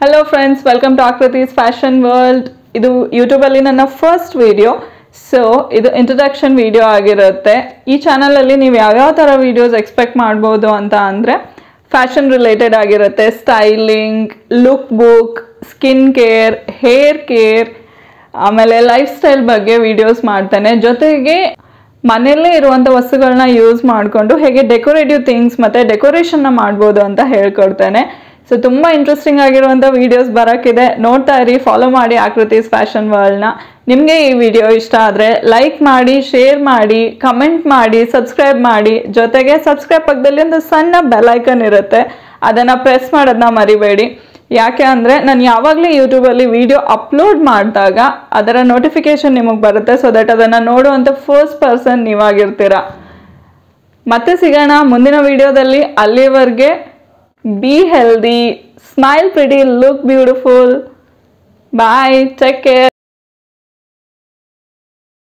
Hello friends, welcome to AKriti's Fashion World. ಇದು YouTube ಅಲ್ಲಿ ನನ್ನ ಫಸ್ಟ್ ವಿಡಿಯೋ. ಸೊ ಇದು ಇಂಟ್ರೊಡಕ್ಷನ್ ವಿಡಿಯೋ ಆಗಿರುತ್ತೆ. ಈ ಚಾನೆಲ್ ಅಲ್ಲಿ ನೀವು ಯಾವ ತರ ವಿಡಿಯೋಸ್ ಎಕ್ಸ್ಪೆಕ್ಟ್ ಮಾಡಬಹುದು ಅಂತ ಅಂದ್ರೆ ಫ್ಯಾಷನ್ ರಿಲೇಟೆಡ್ ಆಗಿರುತ್ತೆ. Styling, look book, skin care, hair care, ಆಮೇಲೆ ಲೈಫ್ ಸ್ಟೈಲ್ ಬಗ್ಗೆ ವಿಡಿಯೋಸ್ ಮಾಡ್ತೇನೆ. ಜೊತೆಗೆ ಮನೆಯಲ್ಲೇ ಇರುವಂಥ ವಸ್ತುಗಳನ್ನ ಯೂಸ್ ಮಾಡಿಕೊಂಡು ಹೇಗೆ ಡೆಕೋರೇಟಿವ್ ಥಿಂಗ್ಸ್ ಮತ್ತು ಡೆಕೋರೇಷನ್ನ ಮಾಡ್ಬೋದು ಅಂತ ಹೇಳ್ಕೊಡ್ತೇನೆ. ಸೊ ತುಂಬ ಇಂಟ್ರೆಸ್ಟಿಂಗ್ ಆಗಿರುವಂಥ ವೀಡಿಯೋಸ್ ಬರೋಕ್ಕಿದೆ, ನೋಡ್ತಾ ಇರಿ, ಫಾಲೋ ಮಾಡಿ ಆಕೃತಿಸ್ ಫ್ಯಾಷನ್ ವರ್ಲ್ಡ್ನ. ನಿಮಗೆ ಈ ವಿಡಿಯೋ ಇಷ್ಟ ಆದರೆ ಲೈಕ್ ಮಾಡಿ, ಶೇರ್ ಮಾಡಿ, ಕಮೆಂಟ್ ಮಾಡಿ, ಸಬ್ಸ್ಕ್ರೈಬ್ ಮಾಡಿ. ಜೊತೆಗೆ ಸಬ್ಸ್ಕ್ರೈಬ್ ಪಕ್ಕದಲ್ಲಿ ಒಂದು ಸಣ್ಣ ಬೆಲ್ ಐಕನ್ ಇರುತ್ತೆ, ಅದನ್ನು ಪ್ರೆಸ್ ಮಾಡೋದನ್ನ ಮರಿಬೇಡಿ. ಯಾಕೆ ಅಂದರೆ ನಾನು ಯಾವಾಗಲೂ ಯೂಟ್ಯೂಬಲ್ಲಿ ವಿಡಿಯೋ ಅಪ್ಲೋಡ್ ಮಾಡಿದಾಗ ಅದರ ನೋಟಿಫಿಕೇಶನ್ ನಿಮಗೆ ಬರುತ್ತೆ. ಸೊ ದಟ್ ಅದನ್ನು ನೋಡುವಂಥ ಫಸ್ಟ್ ಪರ್ಸನ್ ನೀವಾಗಿರ್ತೀರ. ಮತ್ತೆ ಸಿಗೋಣ ಮುಂದಿನ ವಿಡಿಯೋದಲ್ಲಿ. ಅಲ್ಲಿವರೆಗೆ be healthy, smile pretty, look beautiful. Bye, take care.